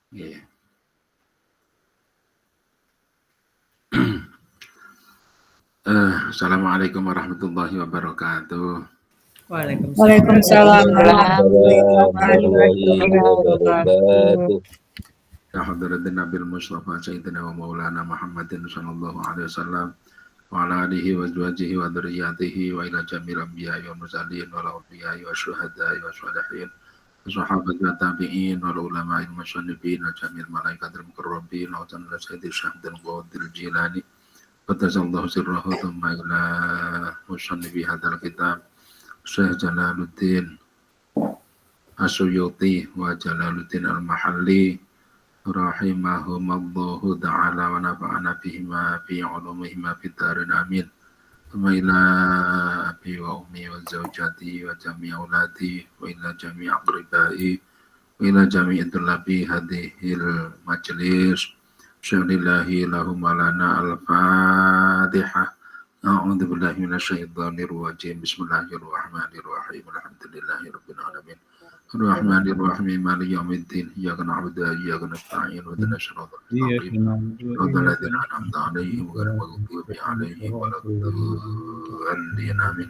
Iya. Assalamualaikum warahmatullahi wabarakatuh. Waalaikumsalam warahmatullahi wabarakatuh. Ya hadratin Nabil Mustafa Sayyidina wa Maulana Muhammadin sallallahu alaihi wasallam wa ala alihi wa azwajihi wa dzurriyyatihi wa ila jamil anbiya'i wa mursalin wal awliya'i wa syuhada'i wa sholihin wa sahabati wa tabi'in wal ulama'il musyannifin wa jamil malaikatil muqarrabin wa tanala sayyidi syahdan qadir jilani wa tazallahu sirrahu thumma ila musannifi hadal kitab Syekh Jalaluddin Asyuyuti wa Jalaluddin Al-Mahalli rahimahumallahu ta'ala wa nafa'ana bihima fi ulumihima fi darin amin. Thumma ila abi wa ummi wa zawjati wa jami' auladi wa ila jami' aqribai wa ila jami' tulabi hadhil majlis syarillahi lahum alana al-fatihah. A'udzu billahi minasyaitonir rajim. Bismillahirrahmanirrahim. Alhamdulillahirabbil alamin. Ar-Rahmanir-Rahim. Maliki yaumiddin. Iyyaka na'budu wa iyyaka nasta'in. Ihdinas siratal mustaqim. Siratal ladzina an'amta 'alaihim ghairil maghdubi 'alaihim waladdallin. Amin.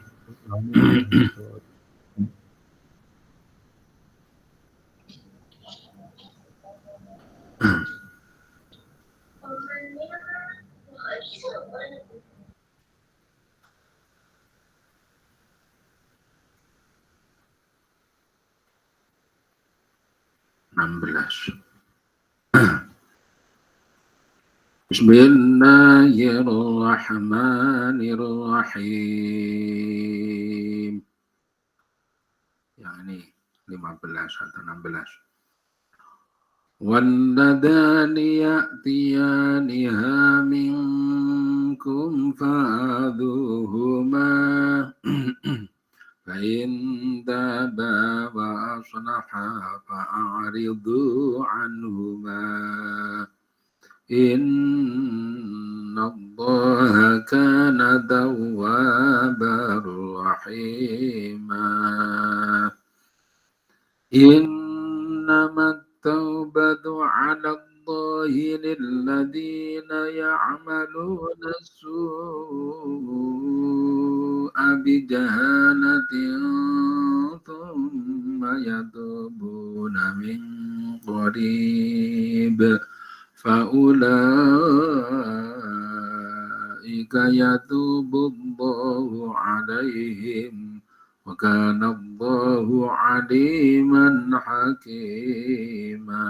Bismillahirrahmanirrahim. Yang ini 15 atau 16. Walladani ya'tiyaniha minkum fa'adhuhuma fa'in taba wa aslaha fa'aridu anhuma innallaha kana tawwabar rahima innamat tawbatu 'ala Allahi lilladhina ya'maluna as-su'a bijahalatin thumma yatubuna min qarib fa'ulaika yatubullahu 'alaihim wa kana Allahu 'aliman hakima.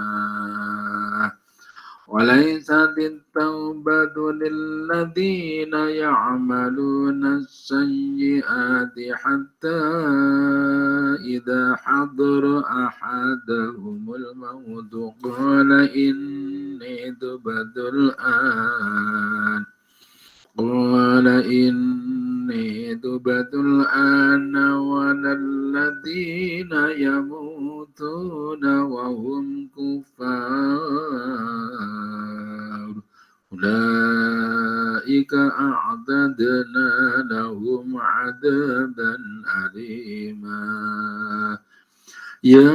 Walaysat at-taubatu lilladhina ya'maluna as-sayyi'ati hatta idza hadara ahadahumul mautu qala inni tubtul an walladhina yamutuna wa hum kuffar ulaika a'tadna lahum 'adaban alima ya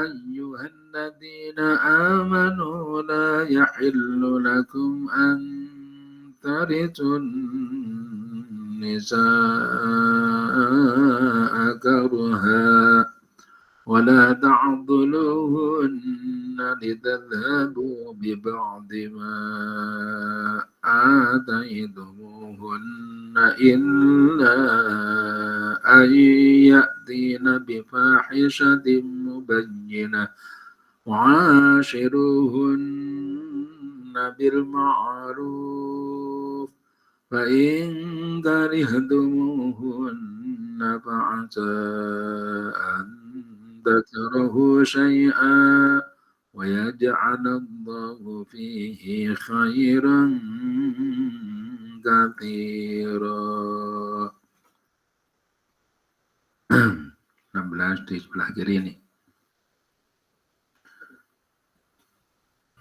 ayyuhalladzina amanu la yahillu lakum an tarithun nisaa karha wa la ta'dhuluhunna litadhhabu bi ba'di ma ataytumuhunna illa an ya'tina bi fahishatin mubayyinah wa 'ashiruhunna bil ma'ruf fa in karihtumuhunna fa'asa an takrahu syai'an wa yaj'alallahu fihi khairan katsira. 16 di sebelah kiri ini.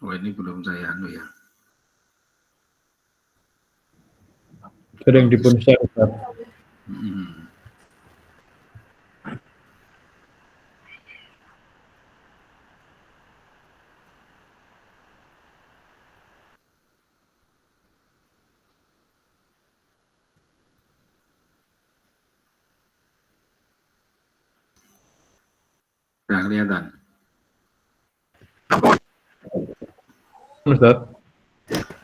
Oh, ini belum saya anu ya. Sering dipun share. Sudah kelihatan? Ustaz.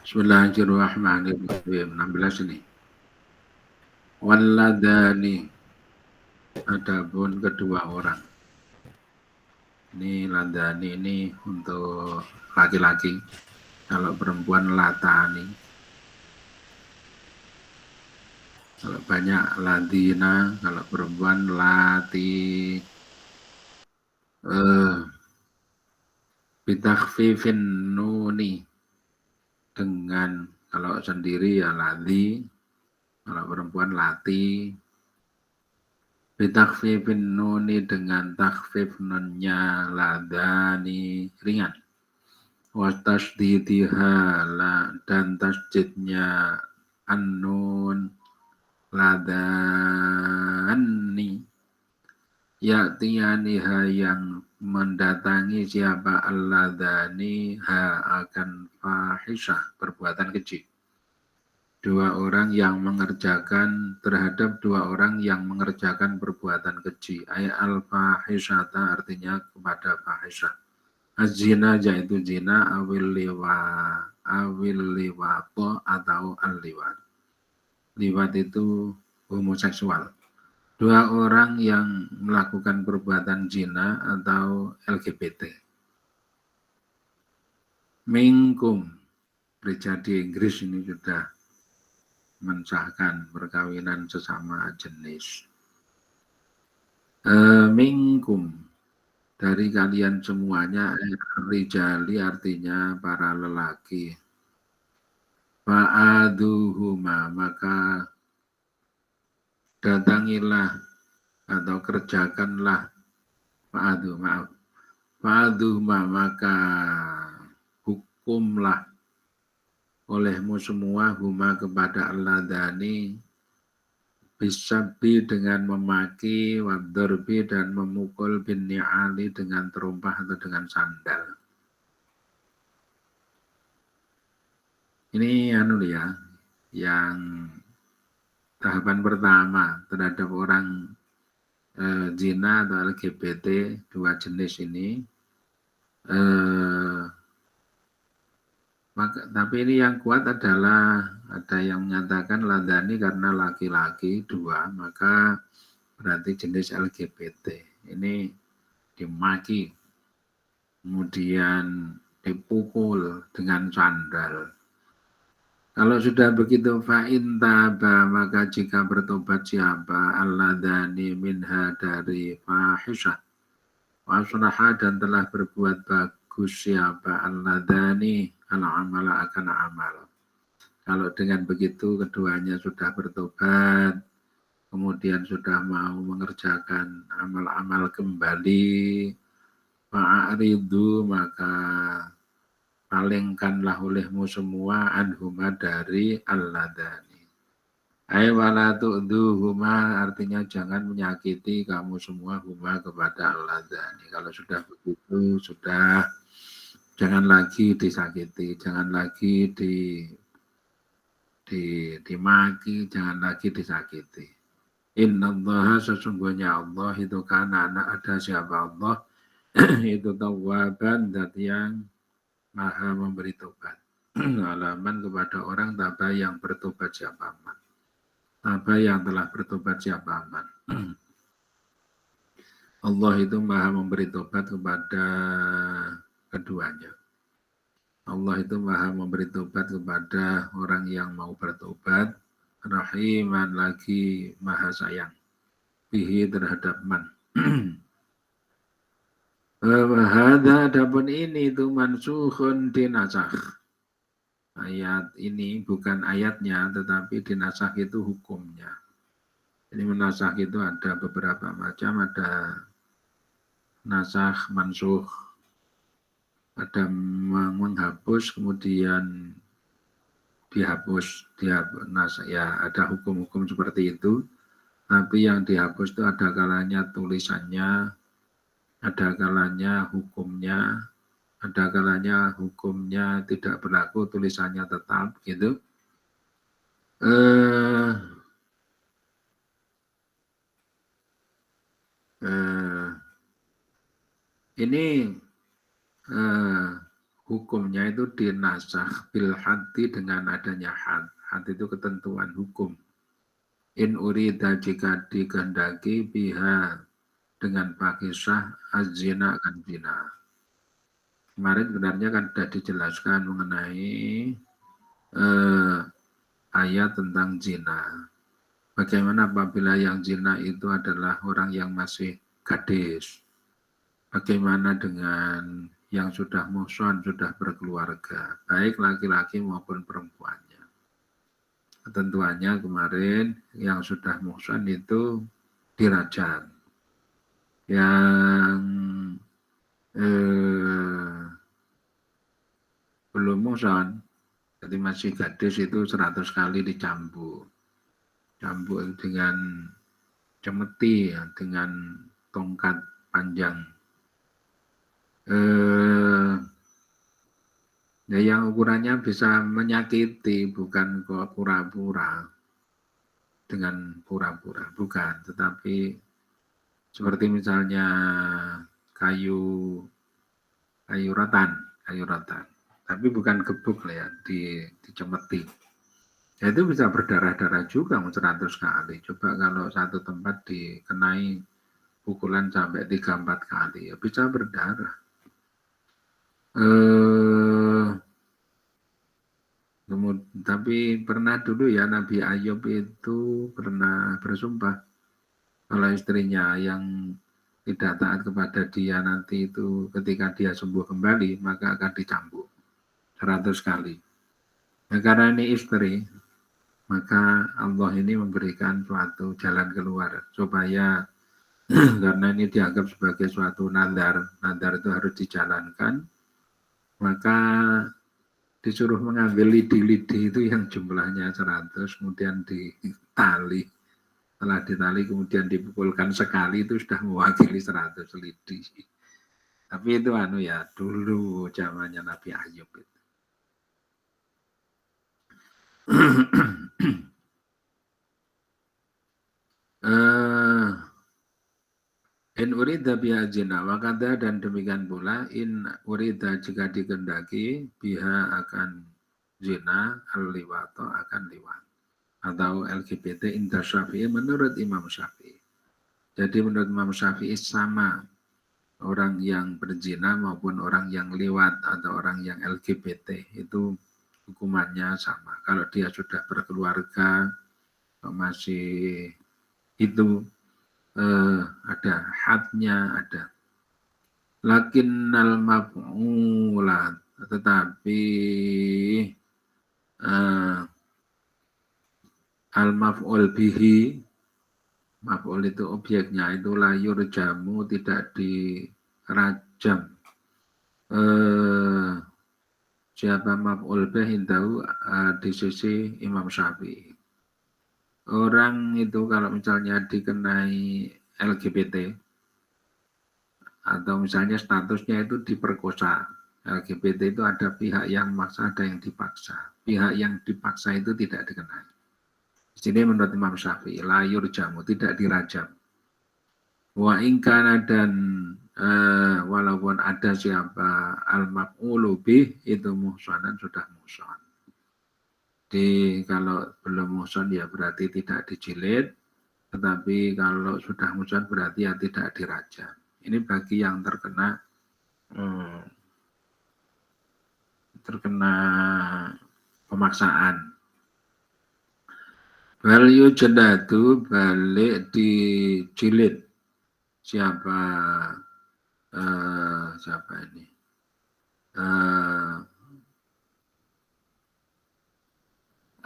Bismillahirrahmanirrahim. 16 ini. Walladani. Adapun kedua orang. Ini ladani ini untuk laki-laki. Kalau perempuan latani. Kalau banyak ladina, kalau perempuan lati. Bitakhfifin nuni. Dengan kalau sendiri ya ladi, kalau perempuan lati. Bitakhfifin nuni dengan takhfif nunnya ladani ringan. Watasdidiha dan tasjidnya an-nun ladani. Ya'tiyaniha yang mendatangi siapa al-ladani ha akan fahisyah perbuatan keji. Dua orang yang mengerjakan terhadap dua orang yang mengerjakan perbuatan keji. Ay al-fahisyata artinya kepada fahisyah. Az-zina yaitu zina awil liwato atau al-liwat. Liwat itu homoseksual. Dua orang yang melakukan perbuatan zina atau LGBT. Minkum, gereja di Inggris ini sudah mensahkan perkawinan sesama jenis. Minkum, dari kalian semuanya, rijali artinya para lelaki. Fa'aduhuma, maka datangilah atau kerjakanlah fa'aduhuma, maka hukumlah olehmu semua huma kepada alladani bisabi dengan memaki, wadorbi dan memukul, bin ni'ali dengan terumpah atau dengan sandal. Ini yang tahapan pertama terhadap orang zina atau LGBT dua jenis ini. Tapi ini yang kuat adalah ada yang menyatakan ladani karena laki-laki dua, maka berarti jenis LGBT. Ini dimaki, kemudian dipukul dengan sandal. Kalau sudah begitu fa'in taba, maka jika bertobat siapa alladani minha dari fahisyah wasulaha dan telah berbuat bagus siapa alladani al-amala akan amal. Kalau dengan begitu keduanya sudah bertobat, kemudian sudah mau mengerjakan amal-amal kembali, fa'aridu, maka palingkanlah olehmu semua anhuma dari alladani. Ay wala tu'duhuma artinya jangan menyakiti kamu semua huma kepada alladani. Kalau sudah begitu, sudah jangan lagi disakiti, jangan lagi dimaki, jangan lagi disakiti. Innallaha sesungguhnya Allah itu karena ada siapa Allah itu tawwaban dat yang maha memberi tobat. Alaman kepada orang taba yang bertobat siapa man. Taba yang telah bertobat siapa man. Allah itu maha memberi tobat kepada keduanya. Allah itu maha memberi tobat kepada orang yang mau bertobat. Rahiman lagi maha sayang. Bihi terhadap man. Wahada adapun ini itu mansukhun dinasakh. Ayat ini bukan ayatnya, tetapi dinasakh itu hukumnya. Ini menasakh itu ada beberapa macam, ada nasakh mansukh, ada menghapus kemudian dihapus, ya ada hukum-hukum seperti itu. Tapi yang dihapus itu ada kalanya tulisannya, ada kalanya hukumnya, ada kalanya hukumnya tidak berlaku, tulisannya tetap gitu. ini hukumnya itu dinasakh bil haddi dengan adanya had. Had itu ketentuan hukum. In urida jika dikehendaki biha dengan pakisah az-zina akan zina. Kemarin sebenarnya kan sudah dijelaskan mengenai ayat tentang zina. Bagaimana apabila yang zina itu adalah orang yang masih gadis? Bagaimana dengan yang sudah muhsan, sudah berkeluarga, baik laki-laki maupun perempuannya? Ketentuannya kemarin yang sudah muhsan itu dirajam. Yang belum muhsan, jadi masih gadis itu 100 kali dicambuk. Cambuk dengan cemeti, ya, dengan tongkat panjang. Ya, yang ukurannya bisa menyakiti, bukan kok pura-pura dengan pura-pura, bukan, tetapi seperti misalnya kayu rotan, tapi bukan gebuk lah ya, dicemeti. Ya, itu bisa berdarah-darah juga 100 kali. Coba kalau satu tempat dikenai pukulan sampai 3-4 kali, ya bisa berdarah. Tapi pernah dulu ya Nabi Ayub itu pernah bersumpah kalau istrinya yang tidak taat kepada dia nanti itu ketika dia sembuh kembali maka akan dicambuk 100 kali. Nah, karena ini istri, maka Allah ini memberikan suatu jalan keluar supaya karena ini dianggap sebagai suatu nadar itu harus dijalankan, maka disuruh mengambil lidi-lidi itu yang jumlahnya 100, kemudian ditali. Setelah ditali kemudian dipukulkan sekali itu sudah mewakili 100 lidi. Tapi itu ya dulu zamannya Nabi Ayub itu. In urida biha zina wakada, dan demikian pula in urida jika dikehendaki biha akan zina al-liwato akan liwat atau LGBT indah Syafi'i menurut Imam Syafi'i. Jadi menurut Imam Syafi'i sama orang yang berzina maupun orang yang liwat atau orang yang LGBT itu hukumannya sama. Kalau dia sudah berkeluarga masih itu ada hadnya, ada. Lakinnal maf'ulat, tetapi al-maf'ul bihi, maf'ul itu objeknya, itu layur jamu, tidak dirajam. Siapa maf'ul bihi tahu di sisi Imam Syafi'i. Orang itu kalau misalnya dikenai LGBT atau misalnya statusnya itu diperkosa, LGBT itu ada pihak yang memaksa, ada yang dipaksa. Pihak yang dipaksa itu tidak dikenai. Di sini menurut Imam Syafi'i layur jamu, tidak dirajam. Wa ingkana, dan walaupun ada siapa al-maf'ulu bih itu muhsanan, sudah muhsan. Jadi kalau belum muhsan ya berarti tidak dijilid, tetapi kalau sudah muhsan berarti ya tidak dirajam. Ini bagi yang terkena pemaksaan. Value jendatu balik dijilid. Siapa ini?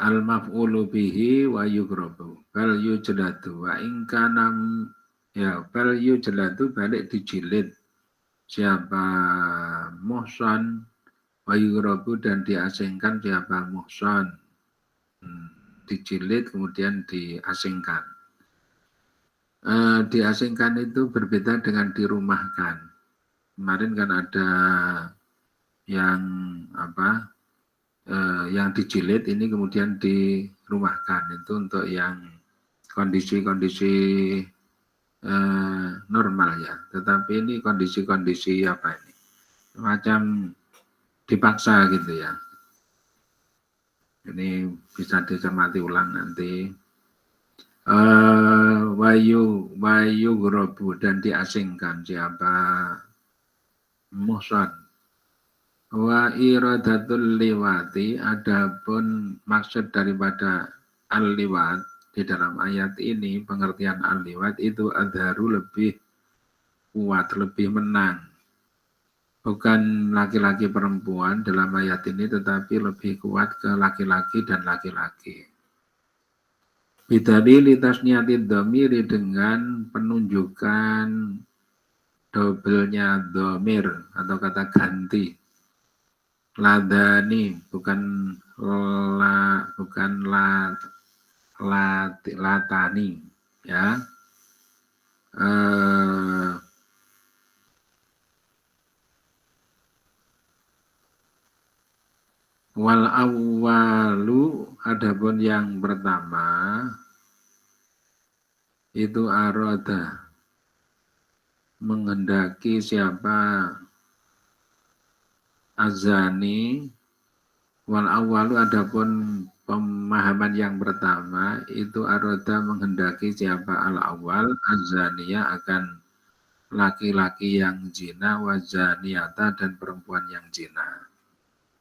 Al-maf'ulu bihi wa yughrabu. Bal yujladu wa in kana ya bal yujladu balik dijilid. Siapa muhsan wa yughrabu, dan diasingkan siapa muhsan. Dijilid kemudian diasingkan. Diasingkan itu berbeda dengan dirumahkan. Kemarin kan ada yang yang dijilid, ini kemudian dirumahkan. Itu untuk yang kondisi-kondisi normal ya. Tetapi ini kondisi-kondisi apa ini? Semacam dipaksa gitu ya. Ini bisa dicermati ulang nanti. Wayu Grobu dan diasingkan siapa? Muhsan. Wa iradatul liwati, adapun maksud daripada al-liwat di dalam ayat ini, pengertian al-liwat itu adharu lebih kuat, lebih menang. Bukan laki-laki perempuan dalam ayat ini, tetapi lebih kuat ke laki-laki dan laki-laki. Bidali tasniyatin dhamiri, dengan penunjukan dobelnya domir atau kata ganti. Ladani bukan latani ya. Wal awwalu, adapun yang pertama itu aroda, menghendaki siapa? Azani. Wal awalu, adapun pemahaman yang pertama itu aroda, menghendaki siapa? Al awal azaniya, akan laki-laki yang zina, wazaniyata, dan perempuan yang zina.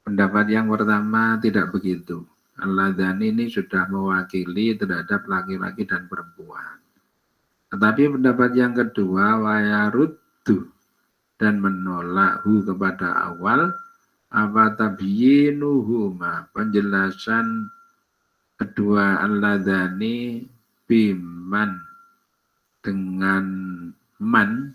Pendapat yang pertama tidak begitu. Al-ladhani ini sudah mewakili terhadap laki-laki dan perempuan. Tetapi pendapat yang kedua, wayaruddu, dan menolak hu kepada awal, apa tabyinuhuma, penjelasan kedua al-ladhani biman, dengan man,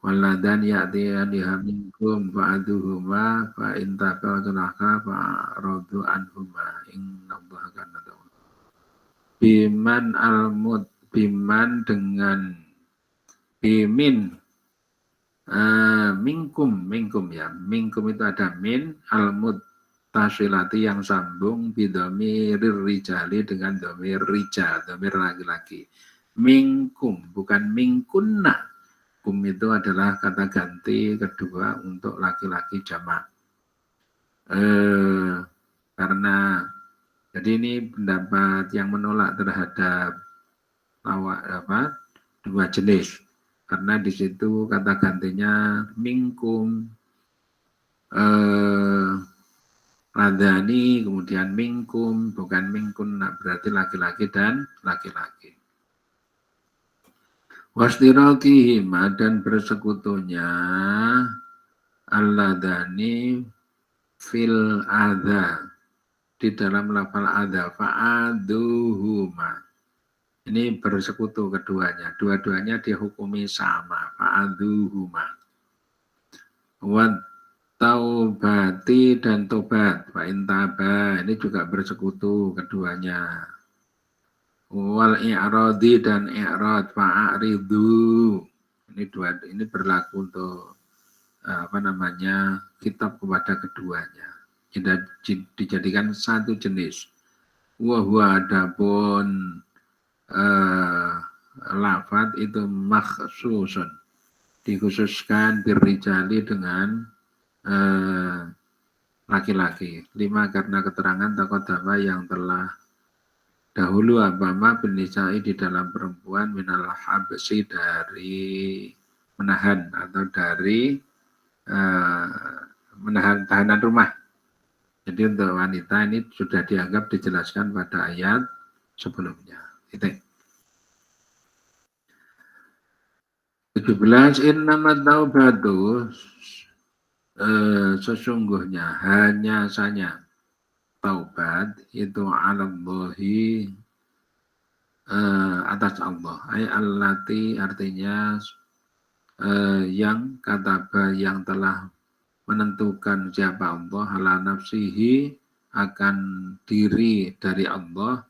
waladan ya'tiyaniha minkum fa'aduhuma fa'intaka tunaka fa'rodu anhuma innallaha kana tawwaba. Biman al-mud, biman dengan bimin, minkum ya, minkum itu ada min, al-mud tasilati yang sambung, bidomir rijali, dengan domir rijal, domir laki-laki. Minkum, bukan mingkunna. Kum itu adalah kata ganti kedua untuk laki-laki jamak. Karena jadi ini pendapat yang menolak terhadap dua jenis. Karena di situ kata gantinya minkum, radhani, kemudian minkum, bukan mingkun, berarti laki-laki dan laki-laki. Wastiraqihima, dan bersekutunya alladhani fil adha, di dalam lafal adha, fa'aduhuma. Ini bersekutu keduanya, dua-duanya dihukumi sama, fa'aduhuma. Wat taubati, dan tobat, fa'intaba, ini juga bersekutu keduanya. Wal i'radi, dan i'rad, fa'aridu. Ini berlaku untuk kitab kepada keduanya. Dijadikan satu jenis. Wa huwa, adapun lafad itu makhsusun, dikhususkan birrijali, dengan laki-laki. 5, karena keterangan taqaddama yang telah dahulu, abama binisai, di dalam perempuan, minal habsi, dari menahan atau dari menahan tahanan rumah. Jadi untuk wanita ini sudah dianggap dijelaskan pada ayat sebelumnya. Itu. 17, innamat taubatu, sesungguhnya, hanya saja taubat itu alallahi, atas Allah. Ay allati, artinya yang kataba, yang telah menentukan siapa Allah, ala nafsihi, akan diri dari Allah,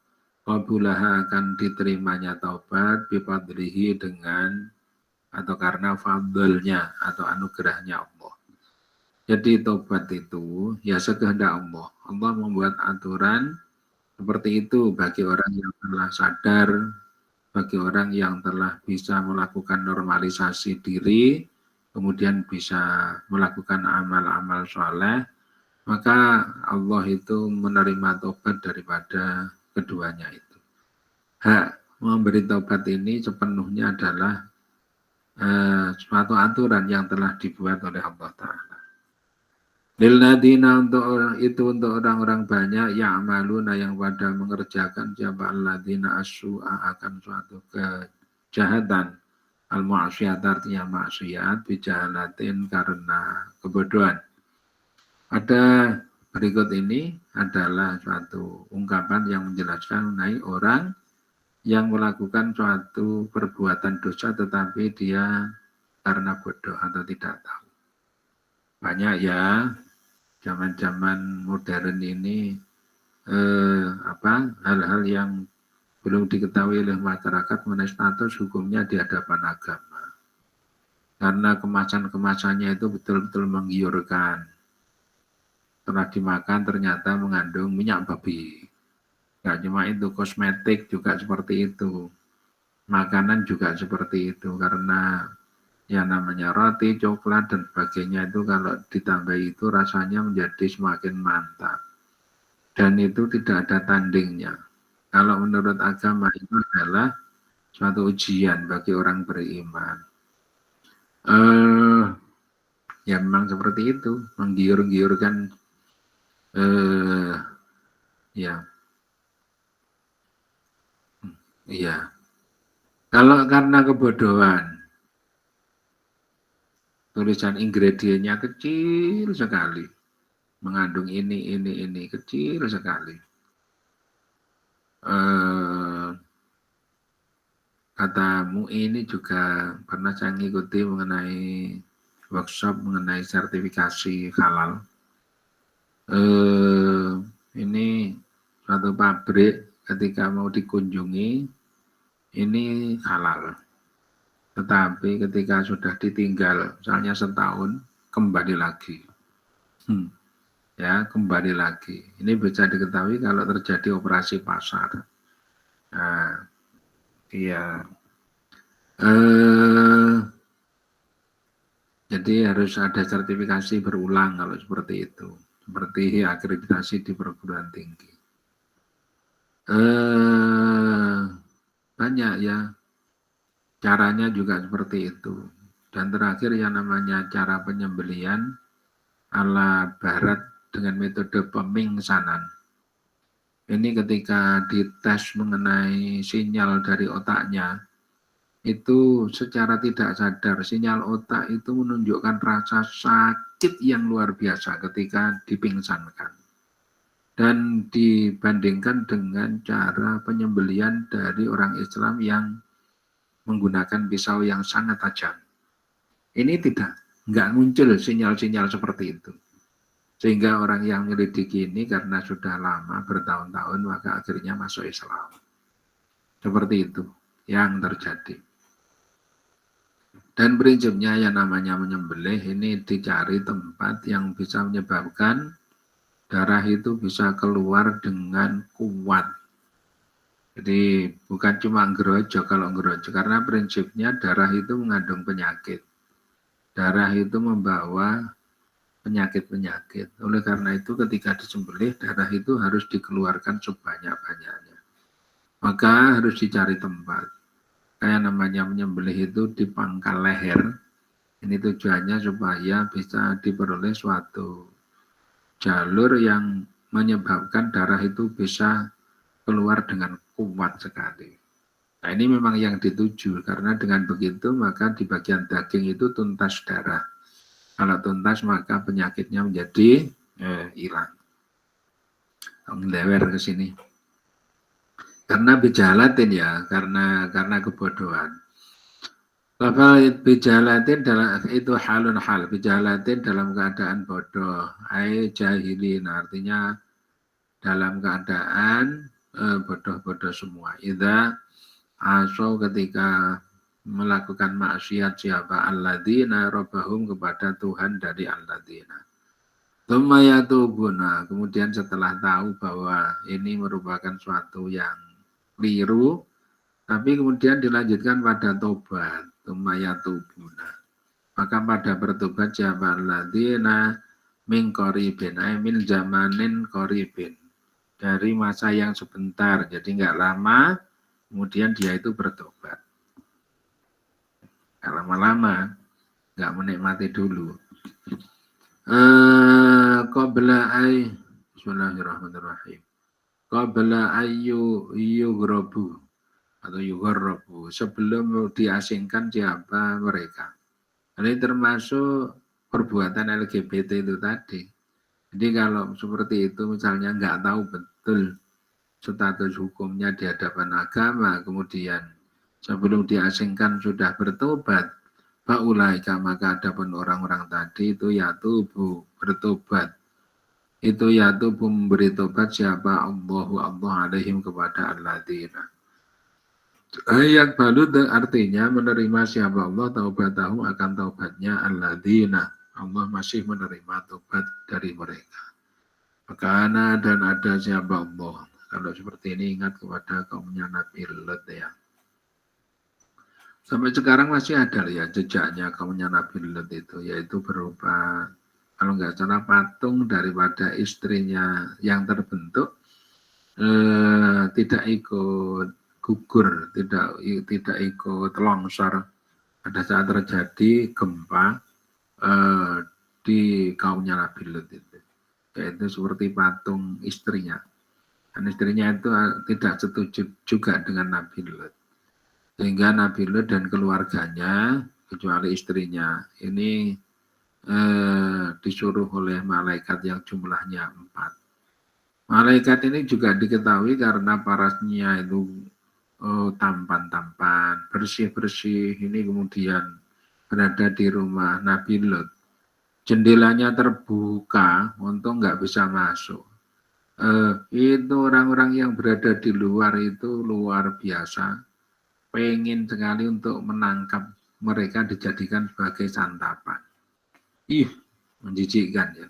qabulaha, akan diterimanya taubat, bifadlihi, dengan atau karena fadlnya atau anugerahnya Allah. Jadi taubat itu ya sekehendak Allah. Allah membuat aturan seperti itu bagi orang yang telah sadar bagi orang yang telah bisa melakukan normalisasi diri, kemudian bisa melakukan amal-amal soleh, maka Allah itu menerima tobat daripada keduanya itu. Hak memberi tobat ini sepenuhnya adalah suatu aturan yang telah dibuat oleh Allah Ta'ala. Lilladina untuk orang-orang banyak yang amaluna yang pada mengerjakan siapa alladina asyu'a akan suatu kejahatan al-mu'asyat artinya maksiat bijahalatin karena kebodohan. Ada berikut ini adalah suatu ungkapan yang menjelaskan mengenai orang yang melakukan suatu perbuatan dosa tetapi dia karena bodoh atau tidak tahu. Banyak ya zaman-zaman modern ini hal-hal yang belum diketahui oleh masyarakat mengenai status hukumnya di hadapan agama. Karena kemasan-kemasannya itu betul-betul menggiurkan. Setelah dimakan ternyata mengandung minyak babi. Gak cuma itu, kosmetik juga seperti itu. Makanan juga seperti itu. Karena yang namanya roti, coklat, dan sebagainya itu kalau ditambah itu rasanya menjadi semakin mantap. Dan itu tidak ada tandingnya. Kalau menurut agama itu adalah suatu ujian bagi orang beriman. Ya memang seperti itu, menggiur-giurkan ya. Kalau karena kebodohan, tulisan ingredientnya kecil sekali, mengandung ini kecil sekali. Katamu ini juga pernah saya mengikuti mengenai workshop mengenai sertifikasi halal. Ini suatu pabrik ketika mau dikunjungi ini halal, tetapi ketika sudah ditinggal misalnya setahun kembali lagi, ya kembali lagi. Ini bisa diketahui kalau terjadi operasi pasar. Nah, iya. Jadi harus ada sertifikasi berulang kalau seperti itu. Seperti akreditasi di perguruan tinggi. Banyak ya. Caranya juga seperti itu. Dan terakhir yang namanya cara penyembelian ala barat dengan metode pemingsanan. Ini ketika dites mengenai sinyal dari otaknya, itu secara tidak sadar sinyal otak itu menunjukkan rasa sakit yang luar biasa ketika dipingsankan. Dan dibandingkan dengan cara penyembelian dari orang Islam yang menggunakan pisau yang sangat tajam. Ini nggak muncul sinyal-sinyal seperti itu. Sehingga orang yang menyelidiki ini karena sudah lama bertahun-tahun maka akhirnya masuk Islam. Seperti itu yang terjadi. Dan prinsipnya yang namanya menyembelih ini dicari tempat yang bisa menyebabkan darah itu bisa keluar dengan kuat. Jadi bukan cuma ngerojok kalau ngerojok, karena prinsipnya darah itu mengandung penyakit. Darah itu membawa penyakit-penyakit. Oleh karena itu ketika disembelih darah itu harus dikeluarkan sebanyak-banyaknya. Maka harus dicari tempat. Kayak namanya menyembelih itu di pangkal leher. Ini tujuannya supaya bisa diperoleh suatu jalur yang menyebabkan darah itu bisa keluar dengan kuat sekali. Nah ini memang yang dituju, karena dengan begitu maka di bagian daging itu tuntas darah. Kalau tuntas maka penyakitnya menjadi hilang. Ngelewer ke sini. Karena bijalatin ya, karena kebodohan. Lafal bijalatin itu halun hal, bijalatin dalam keadaan bodoh, jahilin artinya dalam keadaan bodoh-bodoh semua. Idza aso ketika melakukan maksiat siapa alladzina rabbahum kepada Tuhan dari alladzina. Tumayatubuna, kemudian setelah tahu bahwa ini merupakan suatu yang keliru, Tapi kemudian dilanjutkan pada tobat, tumayatubuna. Maka pada bertobat siapa alladzina min qaribin, min zamanin qaribin. Dari masa yang sebentar, jadi nggak lama, kemudian dia itu bertobat. Nggak lama-lama, nggak menikmati dulu. Bismillahirrahmanirrahim. Qabla yughrabu atau yugharrabu, sebelum diasingkan siapa mereka. Ini termasuk perbuatan LGBT itu tadi. Jadi kalau seperti itu misalnya nggak tahu betul status hukumnya di hadapan agama, kemudian sebelum diasingkan sudah bertobat, faulaika, maka adapun orang-orang tadi itu yatubu, bertobat. Itu yatubu, memberi tobat siapa Allah alaihim, kepada alladzina. Ayat balut artinya menerima siapa Allah taubatahu, akan taubatnya alladzina. Allah masih menerima tobat dari mereka. Makana, dan ada siapa Allah. Kalau seperti ini ingat kepada kaumnya Nabi Lut ya. Sampai sekarang masih ada ya jejaknya kaumnya Nabi Lut itu, yaitu berupa kalau nggak salah patung daripada istrinya yang terbentuk tidak ikut gugur, tidak ikut longsor pada saat terjadi gempa di kaumnya Nabi Lut itu, yaitu seperti patung istrinya. Dan istrinya itu tidak setuju juga dengan Nabi Lut, sehingga Nabi Lut dan keluarganya kecuali istrinya ini disuruh oleh malaikat yang jumlahnya 4. Malaikat ini juga diketahui karena parasnya itu tampan-tampan, bersih-bersih. Ini kemudian berada di rumah Nabi Lut. Jendelanya terbuka, untung nggak bisa masuk. Itu orang-orang yang berada di luar itu luar biasa. Pengen sekali untuk menangkap mereka, dijadikan sebagai santapan. Menjijikkan ya.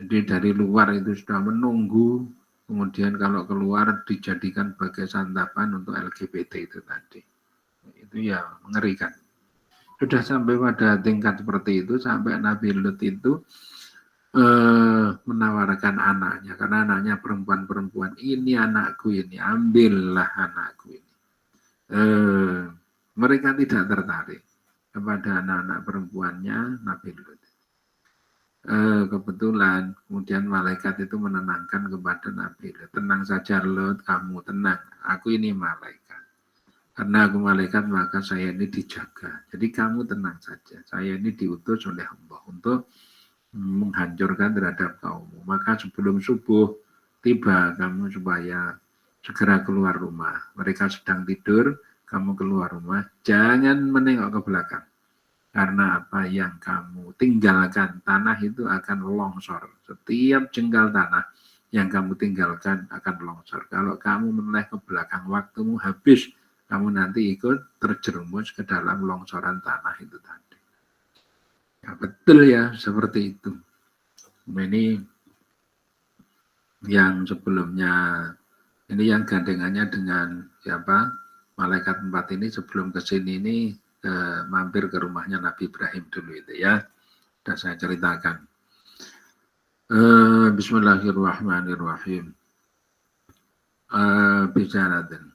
Jadi dari luar itu sudah menunggu, kemudian kalau keluar dijadikan sebagai santapan untuk LGBT itu tadi. Itu ya mengerikan. Sudah sampai pada tingkat seperti itu, sampai Nabi Lut itu menawarkan anaknya, karena anaknya perempuan-perempuan, ini anakku ini, ambillah anakku ini. Mereka tidak tertarik kepada anak-anak perempuannya Nabi Lut. Kebetulan kemudian malaikat itu menenangkan kepada Nabi Lut, tenang saja Lut, kamu tenang, aku ini malaikat. Karena aku malaikat maka saya ini dijaga. Jadi kamu tenang saja, saya ini diutus oleh Allah untuk menghancurkan terhadap kaummu. Maka sebelum subuh tiba kamu supaya segera keluar rumah. Mereka sedang tidur, kamu keluar rumah, jangan menengok ke belakang. Karena apa yang kamu tinggalkan, tanah itu akan longsor. Setiap jengkal tanah yang kamu tinggalkan akan longsor. Kalau kamu menoleh ke belakang, waktumu habis. Kamu nanti ikut terjerumus ke dalam longsoran tanah itu tadi. Ya, betul ya, seperti itu. Ini yang sebelumnya, ini yang gandengannya dengan siapa? Malaikat 4 ini sebelum ke sini ini mampir ke rumahnya Nabi Ibrahim dulu itu ya. Sudah saya ceritakan. Bismillahirrahmanirrahim. Bicaratin.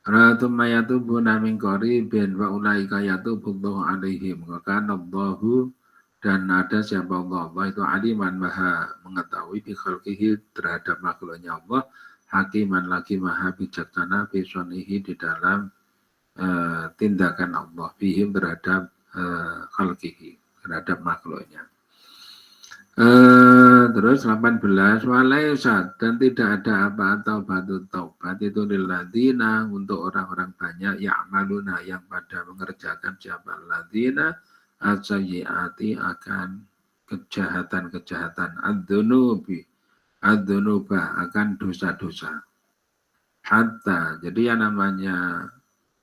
Ratumma yatubuna min qaribin wa ulaika yatubullahu alaihim wa kana Allahu, dan ada siapa Allah itu aliman, maha mengetahui bi khalqihi, terhadap makhluknya Allah, hakiman lagi maha bijaksana bi sunihi, di dalam tindakan Allah bihim terhadap khalqihi, terhadap makhluknya. Terus 18, walaisa, dan tidak ada apa taubat itu lilladzina, untuk orang-orang banyak, ya'maluna, yang pada mengerjakan siapa ladzina as-sayyiati, akan kejahatan-kejahatan, ad-dunuba, akan dosa-dosa. Hatta, jadi yang namanya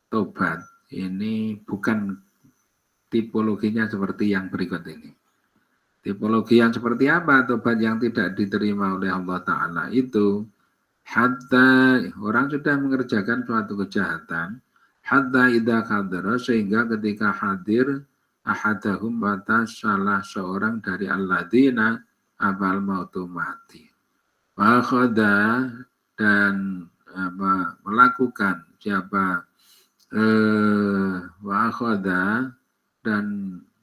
tobat ini bukan tipologinya seperti yang berikut ini. Tipologi yang seperti apa tobat yang tidak diterima oleh Allah Ta'ala itu? Hatta orang sudah mengerjakan suatu kejahatan, hatta idza hadara, sehingga ketika hadir ahadahum batas salah seorang dari alladzina abal mautu mati. Wa khada, dan melakukan siapa wa khada, dan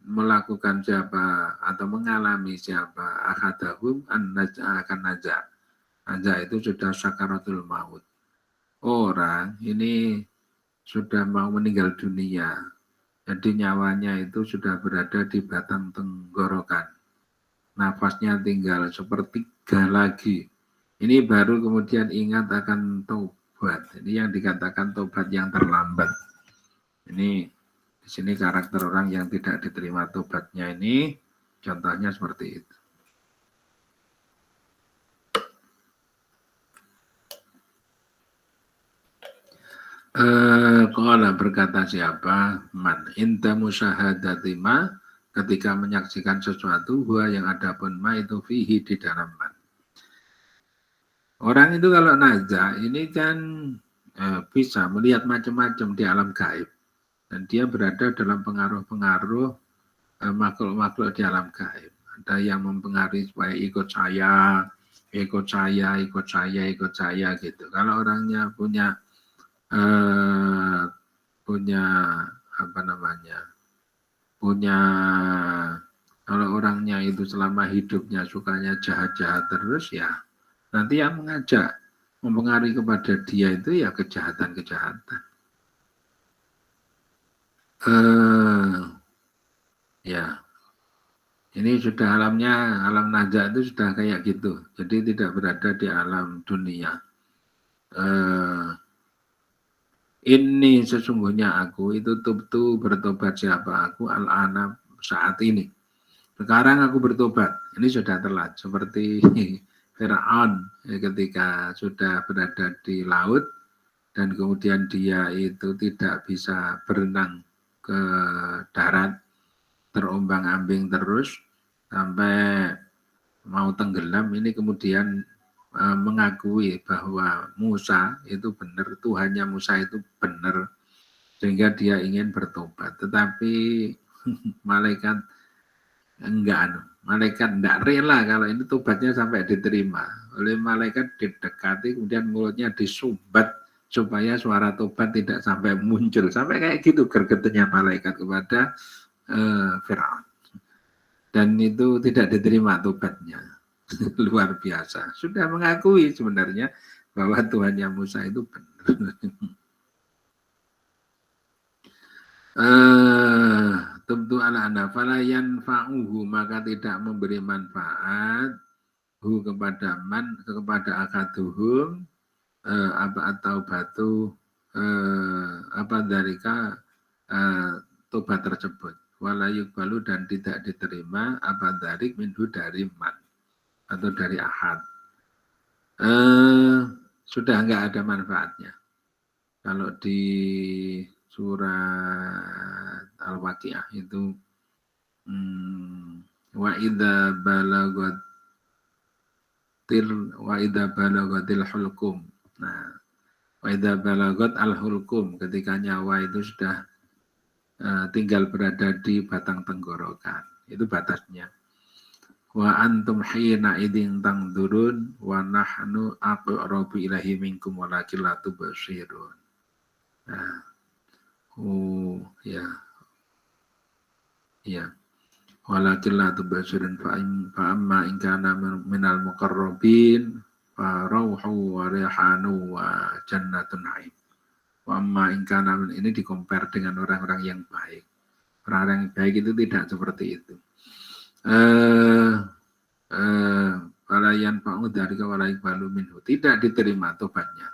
melakukan siapa atau mengalami siapa ahadahum an-naj'a, akan naj'a. Naj'a itu sudah sakaratul maut. Orang ini sudah mau meninggal dunia. Jadi nyawanya itu sudah berada di batang tenggorokan. Nafasnya tinggal sepertiga lagi. Ini baru kemudian ingat akan taubat. Ini yang dikatakan taubat yang terlambat. Ini di sini karakter orang yang tidak diterima taubatnya ini, contohnya seperti itu. Qala, berkata siapa, man inta musyahadati ma, ketika menyaksikan sesuatu, huwa yang ada pun ma itu fihi, di dalam man. Orang itu kalau naja ini kan bisa melihat macam-macam di alam gaib, dan dia berada dalam pengaruh-pengaruh makhluk-makhluk di alam gaib. Ada yang mempengaruhi supaya ikut saya gitu. Kalau orangnya punya apa namanya, kalau orangnya itu selama hidupnya sukanya jahat-jahat terus, ya nanti yang mengajak mempengaruhi kepada dia itu ya kejahatan-kejahatan. Ya, ini sudah alamnya, alam naja itu sudah kayak gitu. Jadi tidak berada di alam dunia. Ini sesungguhnya aku itu tubtu, bertobat siapa aku al-ana, saat ini. Sekarang aku bertobat. Ini sudah telat. Seperti Fir'aun ketika sudah berada di laut dan kemudian dia itu tidak bisa berenang ke darat, terombang-ambing terus sampai mau tenggelam. Ini kemudian mengakui bahwa Musa itu benar, Tuhannya Musa itu benar, sehingga dia ingin bertobat. Tetapi malaikat enggak rela kalau ini tobatnya sampai diterima. Oleh malaikat didekati, kemudian mulutnya disumbat supaya suara tobat tidak sampai muncul. Sampai kayak gitu gergetannya malaikat kepada Fir'aun. Dan itu tidak diterima tobatnya. Luar biasa. Sudah mengakui sebenarnya bahwa Tuhannya Musa itu benar. Tentu ala falayan fa'uhu, maka tidak memberi manfaat hu kepada man, kepada akaduhum apa atau batu apa darika tobat tersebut, walayuk balu, dan tidak diterima apa darik minhu, dari man atau dari ahad. Sudah enggak ada manfaatnya. Kalau di surat Al-Waqiah itu wa idza balagatil hulqum. Nah, wa idza balagat al-hulqum, ketika nyawa itu sudah tinggal berada di batang tenggorokan. Itu batasnya. Wa antum hina idin tangdurun wa nahnu aqrabu ilahi minkum walakin la tubsirun. Nah, ya. Walakin la tubsirun fa amma in kana minal muqarrabin fa rauhu wa rihanu wa jannatun na'im. Wa amma in kana, ini dikompar dengan orang-orang yang baik. Orang-orang yang baik itu tidak seperti itu. Walayan fa'u dzalika wala iqbalu minhu, tidak diterima tobatnya.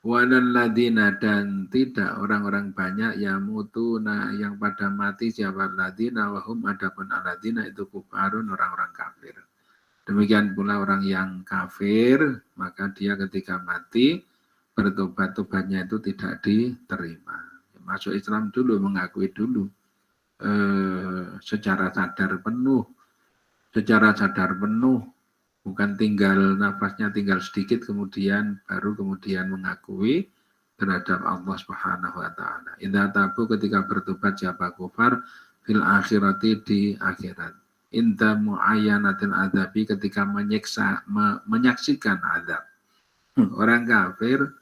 Walal ladina, dan tidak orang-orang banyak yang mutuna, yang pada mati siapa ladina wahum, adapun aladina itu kufarun, orang-orang kafir. Demikian pula orang yang kafir, maka dia ketika mati bertobat, tobatnya itu tidak diterima. Masuk Islam dulu, mengakui dulu secara sadar penuh, bukan tinggal nafasnya tinggal sedikit kemudian baru kemudian mengakui terhadap Allah Subhanahu wa taala. Idza tabu ketika bertobat siapa kufar fil akhirati di akhirat. Inta muayyanatil adabi ketika menyaksikan azab. Orang kafir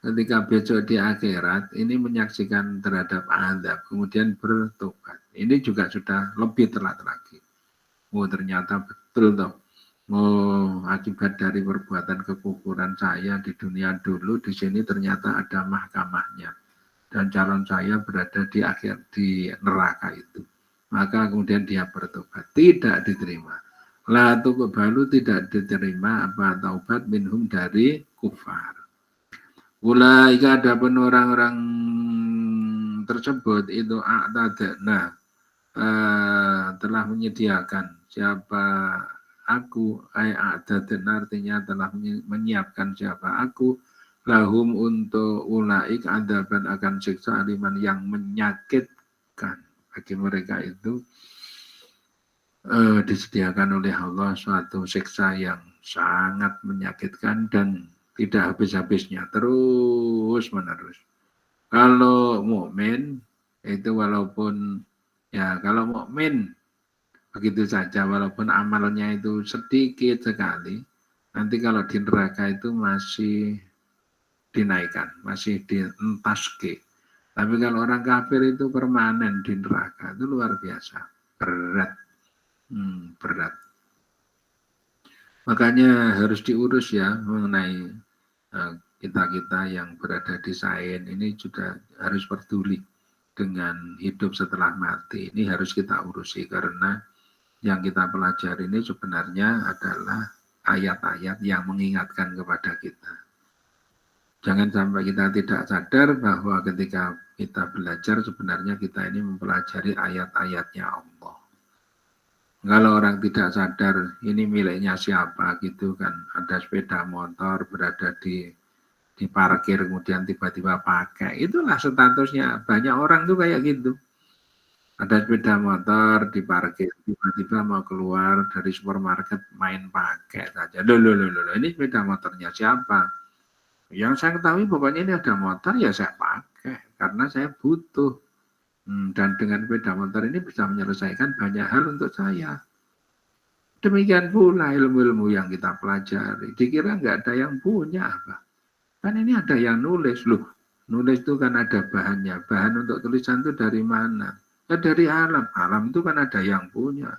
ketika besok di akhirat ini menyaksikan terhadap azab kemudian bertobat. Ini juga sudah lebih telat lagi. Oh ternyata betul toh. Oh akibat dari perbuatan kekufuran saya di dunia dulu, di sini ternyata ada mahkamahnya dan calon saya berada di akhir di neraka itu. Maka kemudian dia bertobat, tidak diterima. La tuqbalu tidak diterima apa taubat minhum dari kufar. Ulaika adapun orang-orang tersebut itu a'tadna telah menyediakan siapa aku a'tadna artinya telah menyiapkan siapa aku lahum untuk ulaik adaban akan siksa aliman yang menyakitkan bagi mereka itu disediakan oleh Allah suatu siksa yang sangat menyakitkan dan tidak habis-habisnya terus menerus. Kalau mukmin itu walaupun ya kalau mukmin begitu saja walaupun amalnya itu sedikit sekali, nanti kalau di neraka itu masih dinaikkan, masih dientaske. Tapi kalau orang kafir itu permanen di neraka, itu luar biasa, berat, berat. Makanya harus diurus ya mengenai kita-kita yang berada di sain ini juga harus peduli dengan hidup setelah mati. Ini harus kita urusi karena yang kita pelajari ini sebenarnya adalah ayat-ayat yang mengingatkan kepada kita. Jangan sampai kita tidak sadar bahwa ketika kita belajar sebenarnya kita ini mempelajari ayat-ayatnya Allah. Kalau orang tidak sadar ini miliknya siapa gitu kan, ada sepeda motor berada di parkir kemudian tiba-tiba pakai, itulah statusnya. Banyak orang tuh kayak gitu. Ada sepeda motor di parkir tiba-tiba mau keluar dari supermarket main pakai saja. Loh, ini sepeda motornya siapa? Yang saya ketahui pokoknya ini ada motor ya saya pakai karena saya butuh. Dan dengan sepeda motor ini bisa menyelesaikan banyak hal untuk saya. Demikian pula ilmu-ilmu yang kita pelajari. Dikira nggak ada yang punya apa? Kan ini ada yang nulis loh. Nulis itu kan ada bahannya. Bahan untuk tulisan itu dari mana? Ya dari alam. Alam itu kan ada yang punya.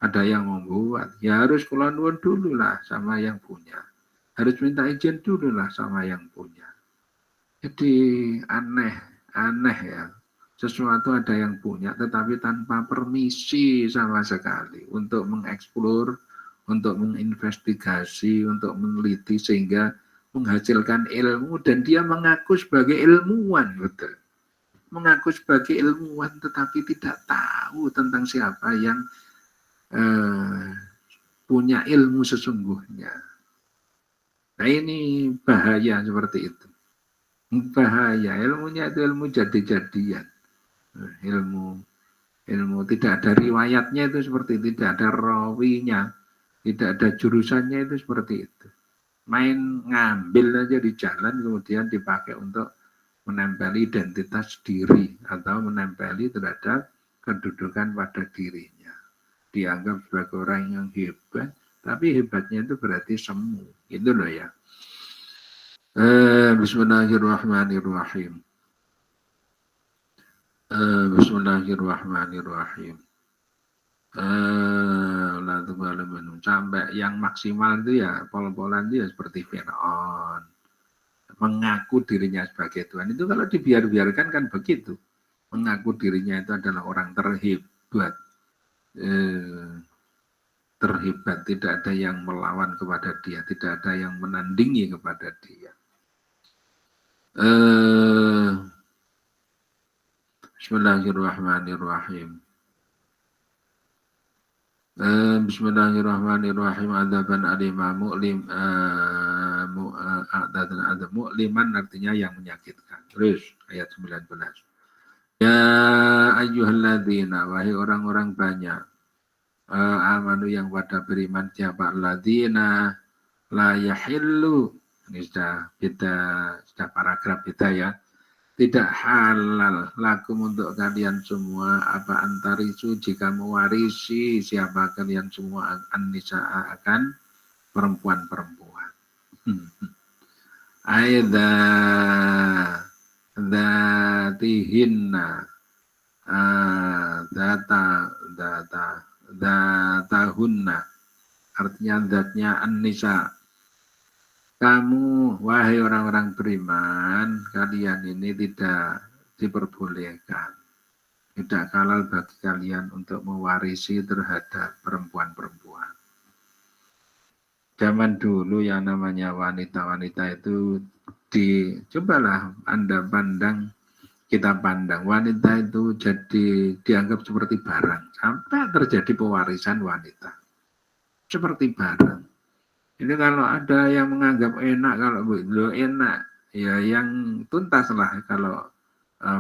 Ada yang membuat. Ya harus kulon dulu lah sama yang punya. Harus minta izin dulu lah sama yang punya. Jadi aneh ya. Sesuatu ada yang punya tetapi tanpa permisi sama sekali untuk mengeksplor, untuk menginvestigasi, untuk meneliti sehingga menghasilkan ilmu dan dia mengaku sebagai ilmuwan, betul. Mengaku sebagai ilmuwan tetapi tidak tahu tentang siapa yang punya ilmu sesungguhnya. Nah ini bahaya seperti itu. Bahaya, ilmunya itu ilmu jadi-jadian. Ilmu tidak ada riwayatnya itu seperti itu, tidak ada rawinya, tidak ada jurusannya itu seperti itu. Main ngambil aja di jalan kemudian dipakai untuk menempeli identitas diri atau menempeli terhadap kedudukan pada dirinya. Dianggap sebagai orang yang hebat, tapi hebatnya itu berarti semu. Itu loh ya. Bismillahirrahmanirrahim. Bismillahirrahmanirrahim. Sampai yang maksimal itu ya pol-polan itu ya seperti Fir'aun. Mengaku dirinya sebagai Tuhan itu kalau dibiarkan kan begitu. Mengaku dirinya itu adalah orang terhebat. Terhebat, tidak ada yang melawan kepada dia, tidak ada yang menandingi kepada dia. Bismillahirrahmanirrahim. Bismillahirrahmanirrahim. Adzaban alimah mu'lim mu'liman artinya yang menyakitkan. Terus ayat 19. Ya ayyuhalladzina, wahai orang-orang banyak amanu yang pada beriman, siapa alladzina la yahillu Ini sudah beda, sudah paragraf beda ya. Tidak halal lakum untuk kalian semua apa antarisu jika mewarisi siapa kalian semua an-nisa akan perempuan-perempuan. Aidha dzatihinna datahunna artinya zatnya an-nisa. Kamu wahai orang-orang beriman, kalian ini tidak diperbolehkan, tidak halal bagi kalian untuk mewarisi terhadap perempuan-perempuan. Zaman dulu yang namanya wanita-wanita itu cobalah Anda pandang, kita pandang wanita itu jadi dianggap seperti barang sampai terjadi pewarisan wanita seperti barang. Ini kalau ada yang menganggap enak, kalau lo enak ya yang tuntaslah kalau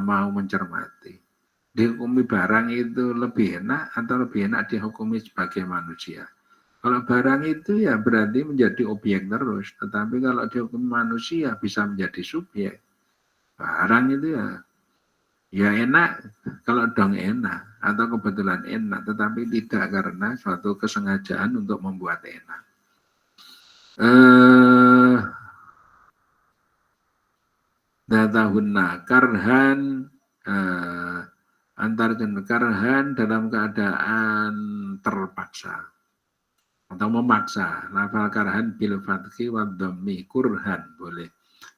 mau mencermati. Dihukumi barang itu lebih enak atau lebih enak dihukumi sebagai manusia. Kalau barang itu ya berarti menjadi objek terus, tetapi kalau dihukum manusia bisa menjadi subjek. Barang itu ya enak kalau dong enak atau kebetulan enak, tetapi tidak karena suatu kesengajaan untuk membuat enak. Datahunna karhan antar karhan dalam keadaan terpaksa atau memaksa. Lafal karhan bil fathi wa dhammi kurhan boleh.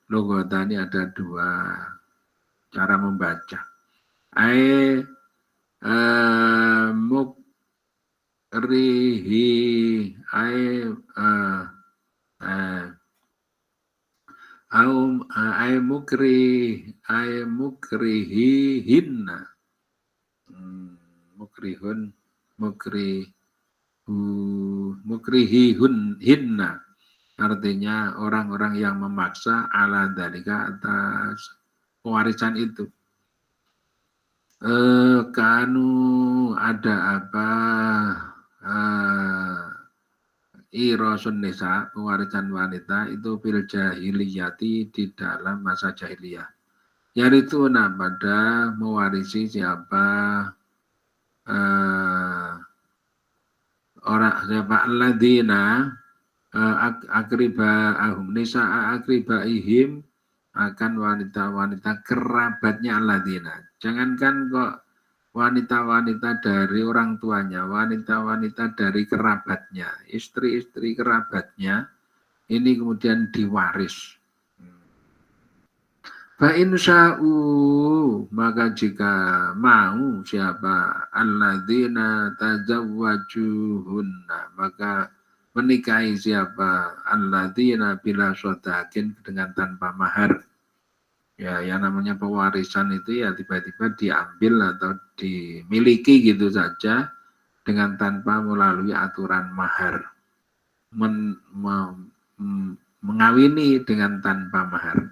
Logotani ada dua cara membaca. Mukrihi mukrihihinna mukrihihunhinna artinya orang-orang yang memaksa ala dalika atas pewarisan itu. Kanu ada apa irasun nisa, pewarisan wanita itu bil jahiliyati di dalam masa jahiliyah. Yaitu pada mewarisi siapa orang siapa alladzina akribahum nisa akribaihim akan wanita-wanita kerabatnya alladzina. Jangankan kok wanita-wanita dari orang tuanya, wanita-wanita dari kerabatnya, istri-istri kerabatnya, ini kemudian diwaris. Fa'in sya'u, maka jika mau siapa alladzina tazawwajuhunna, maka menikahi siapa alladzina bila sodakin dengan tanpa mahar. Ya, yang namanya pewarisan itu ya tiba-tiba diambil atau dimiliki gitu saja dengan tanpa melalui aturan mahar. Mengawini dengan tanpa mahar.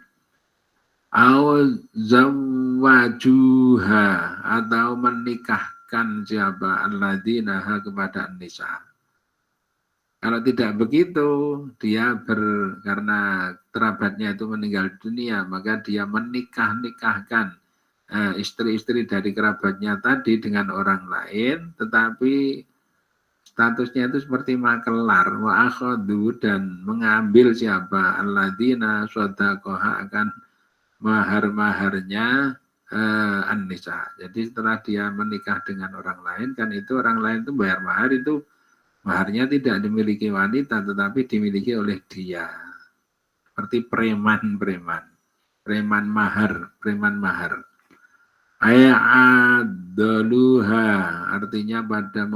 Au zawwajuha atau menikahkan siapa alladzina kepada nisa. Kalau tidak begitu, dia karena kerabatnya itu meninggal dunia, maka dia menikahkan istri-istri dari kerabatnya tadi dengan orang lain, tetapi statusnya itu seperti makelar, wa akhadu dan mengambil siapa alladzina shadaqaha akan mahar-maharnya an-nisa. Jadi setelah dia menikah dengan orang lain, kan itu orang lain itu bayar mahar itu. Maharnya tidak dimiliki wanita, tetapi dimiliki oleh dia. Seperti preman mahar. Aya'adaluha, artinya pada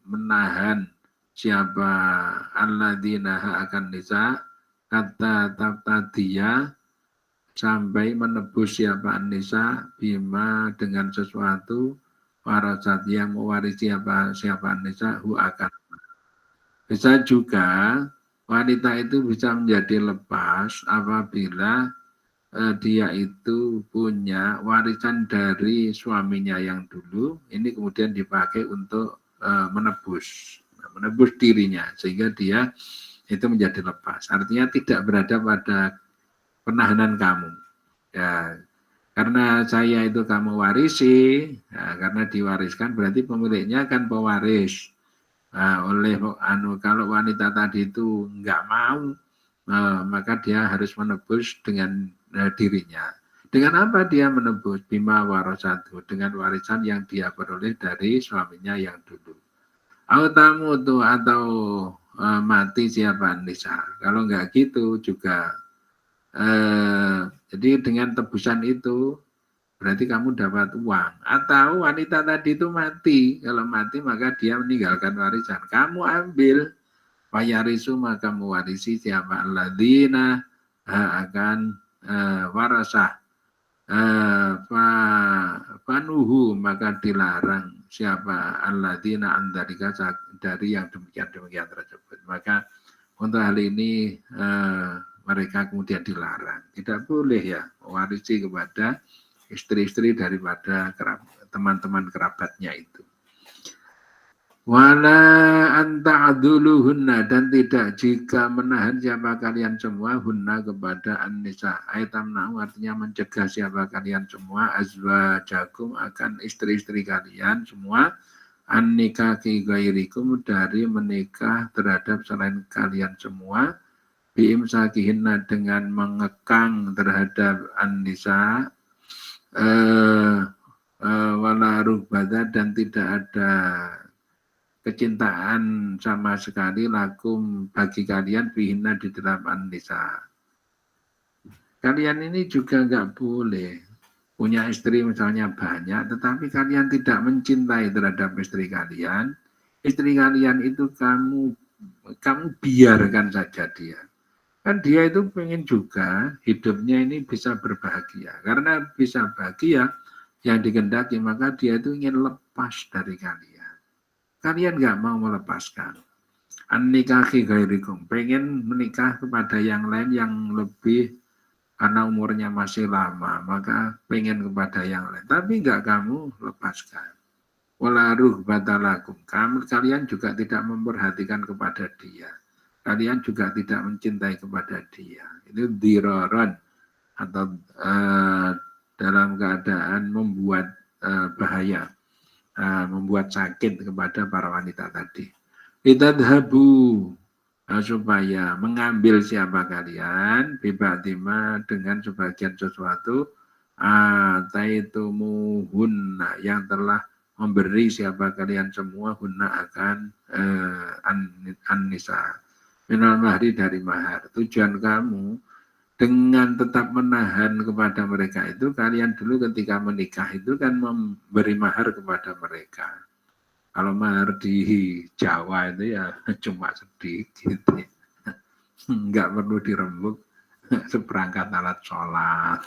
menahan siapa alladzina akan nisa, kata dia sampai menebus siapa nisa bima dengan sesuatu warasat yang mewarisi siapa nisa akan. Bisa juga wanita itu bisa menjadi lepas apabila dia itu punya warisan dari suaminya yang dulu, ini kemudian dipakai untuk menebus dirinya, sehingga dia itu menjadi lepas. Artinya tidak berada pada penahanan kamu. Ya, karena saya itu kamu warisi, ya, karena diwariskan berarti pemiliknya kan pewaris. Nah, oleh kalau wanita tadi itu nggak mau, maka dia harus menebus dengan dirinya. Dengan apa dia menebus? Bima warosatu, dengan warisan yang dia peroleh dari suaminya yang dulu. Tamu tuh atau mati siapa nisa. Kalau nggak gitu juga. Jadi dengan tebusan itu berarti kamu dapat uang. Atau wanita tadi itu mati. Kalau mati maka dia meninggalkan warisan. Kamu ambil wayarisu maka mewarisi siapa alladzina akan warasah panuhu maka dilarang siapa alladzina andarika dari yang demikian tersebut. Maka untuk hal ini mereka kemudian dilarang. Tidak boleh ya mewarisi kepada istri-istri daripada teman-teman kerabatnya itu. Wala anta aduluhunna, dan tidak jika menahan siapa kalian semua hunna kepada an-nisa. Aitamna'u artinya mencegah siapa kalian semua azwajakum akan istri-istri kalian semua an-nikahi ghairikum dari menikah terhadap selain kalian semua biimsakihinna dengan mengekang terhadap an-nisa wala rugbada, dan tidak ada kecintaan sama sekali lakum bagi kalian bihina di dalam an-nisa. Kalian ini juga nggak boleh punya istri misalnya banyak, tetapi kalian tidak mencintai terhadap istri kalian. Istri kalian itu kamu biarkan saja dia. Kan dia itu pengen juga hidupnya ini bisa berbahagia. Karena bisa bahagia yang dikehendaki, maka dia itu ingin lepas dari kalian. Kalian nggak mau melepaskan. An-nikahi ghairikum, pengen menikah kepada yang lain yang lebih karena umurnya masih lama, maka pengen kepada yang lain. Tapi nggak kamu lepaskan. Walaruh batalakum, kalian juga tidak memperhatikan kepada dia. Kalian juga tidak mencintai kepada dia. Itu diroron atau dalam keadaan membuat bahaya. Membuat sakit kepada para wanita tadi. Itadhabu, supaya mengambil siapa kalian bibatima dengan sebagian sesuatu taitumuhunna yang telah memberi siapa kalian semua hunna akan an-nisa minal mahri dari mahar. Tujuan kamu dengan tetap menahan kepada mereka itu, kalian dulu ketika menikah itu kan memberi mahar kepada mereka. Kalau mahar di Jawa itu ya cuma sedikit, nggak perlu dirembuk seperangkat alat sholat.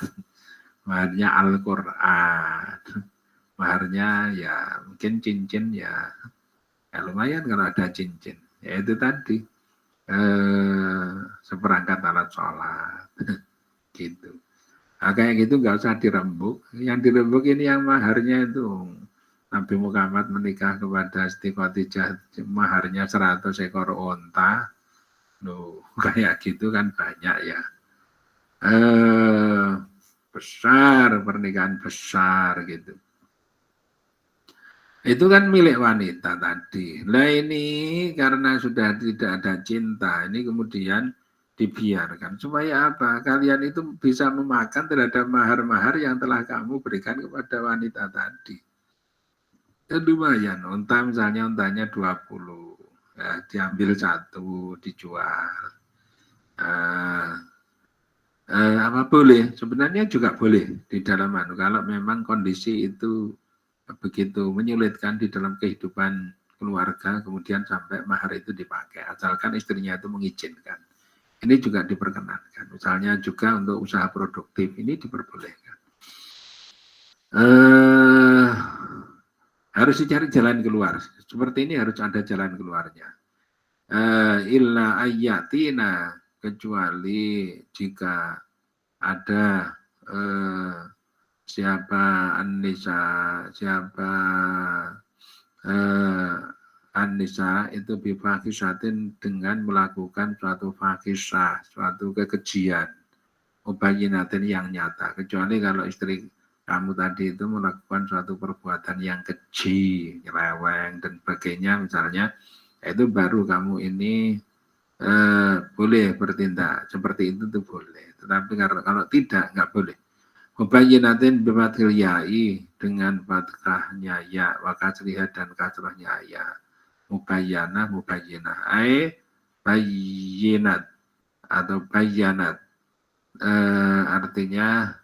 Maharnya Al-Quran, maharnya ya mungkin cincin ya lumayan kalau ada cincin. Ya itu tadi seperangkat alat sholat. Gitu. Nah, kayak gitu nggak usah dirembuk. Yang dirembuk ini yang maharnya itu Nabi Muhammad menikah kepada Siti Khadijah, maharnya 100 ekor onta. Loh, kayak gitu kan banyak ya. Besar, pernikahan besar gitu. Itu kan milik wanita tadi. Nah ini karena sudah tidak ada cinta, ini kemudian dibiarkan. Supaya apa? Kalian itu bisa memakan terhadap mahar-mahar yang telah kamu berikan kepada wanita tadi. Ya lumayan, unta misalnya untanya 20. Ya, diambil satu, dijual. Apa boleh? Sebenarnya juga boleh di dalam kalau memang kondisi itu begitu menyulitkan di dalam kehidupan keluarga, kemudian sampai mahar itu dipakai, asalkan istrinya itu mengizinkan. Ini juga diperkenankan. Misalnya juga untuk usaha produktif ini diperbolehkan. Harus dicari jalan keluar. Seperti ini harus ada jalan keluarnya. Illa ayatina, kecuali jika ada siapa An-Nisa, siapa an-nisa itu bifahishatin dengan melakukan suatu fahisah, suatu kekejian, mubayyinatin yang nyata. Kecuali kalau istri kamu tadi itu melakukan suatu perbuatan yang keji, nyeleweng dan sebagainya misalnya, itu baru kamu ini boleh bertindak seperti itu tuh boleh. Tetapi kalau tidak nggak boleh. Mubayyinatin bifathil ya'i dengan fathahnya ya wa kasriha dan kasrahnya ya. Mubayyana mubayyinah ai bayyinat atau bayyanat artinya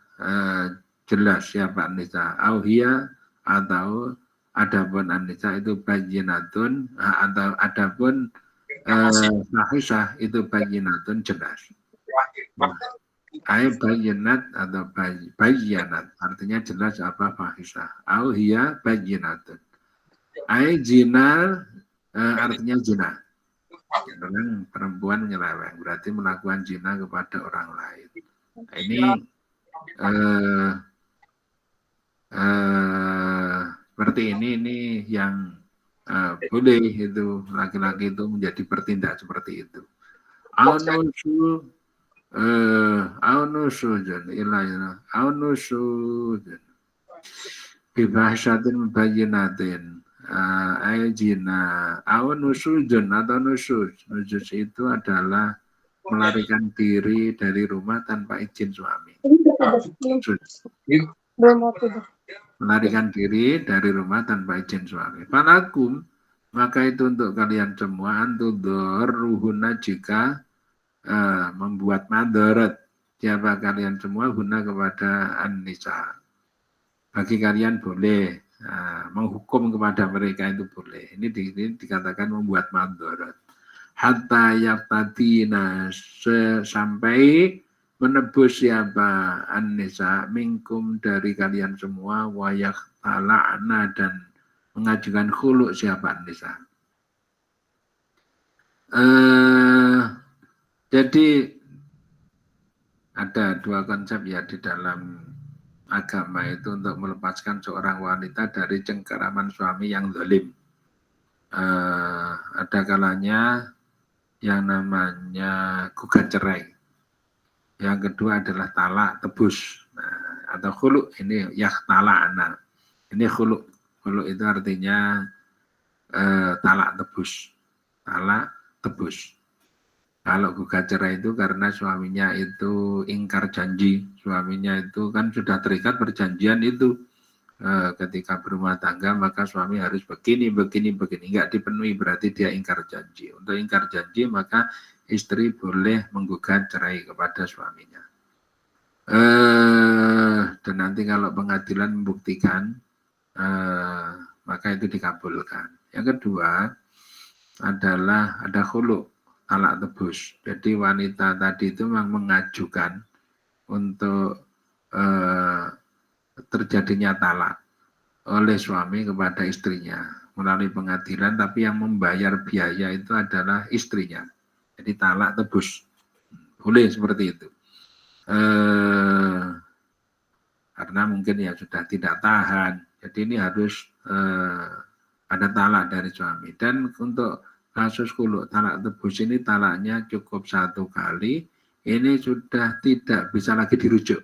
jelas siapa an-nisa auhiya atau adapun an-nisa itu bayyinatun atau adapun fahisah itu bayyinatun jelas. Ai bayyinat atau bayyanat artinya jelas apa fahisah auhiya bayyinatun. Ai zina artinya zina. Orang perempuan nyeleweng berarti melakukan zina kepada orang lain. Nah, ini seperti ini yang boleh itu laki-laki itu menjadi bertindak seperti itu. Aunusujan ilayna aunusujan bibahasatin mubayyinatin ayjina aunusujan atau nusuz itu adalah melarikan diri dari rumah tanpa izin suami. Melarikan diri dari rumah tanpa izin suami. Falakum maka itu untuk kalian semua antudorruhuna jika membuat madarat siapa kalian semua guna kepada an-nisa. Bagi kalian boleh menghukum kepada mereka itu boleh. Ini dikatakan membuat madarat. Hatta yaftadina sampai menebus siapa an-nisa minkum dari kalian semua wayak tala'na dan mengajukan khulu siapa an-nisa. Jadi ada dua konsep ya di dalam agama itu untuk melepaskan seorang wanita dari cengkeraman suami yang zalim. Ada kalanya yang namanya gugat cerai. Yang kedua adalah talak tebus. Atau khulu ini yakhtala'na. Ini khulu. Khulu itu artinya talak tebus. Talak tebus. Kalau gugat cerai itu karena suaminya itu ingkar janji. Suaminya itu kan sudah terikat perjanjian itu. Ketika berumah tangga maka suami harus begini. Nggak dipenuhi berarti dia ingkar janji. Untuk ingkar janji maka istri boleh menggugat cerai kepada suaminya. Dan nanti kalau pengadilan membuktikan maka itu dikabulkan. Yang kedua adalah ada khulu. Talak tebus. Jadi wanita tadi itu memang mengajukan untuk terjadinya talak oleh suami kepada istrinya melalui pengadilan, tapi yang membayar biaya itu adalah istrinya. Jadi talak tebus. Boleh seperti itu. Karena mungkin ya sudah tidak tahan. Jadi ini harus ada talak dari suami. Dan untuk kasus khulu talak tebus ini talaknya cukup satu kali, ini sudah tidak bisa lagi dirujuk.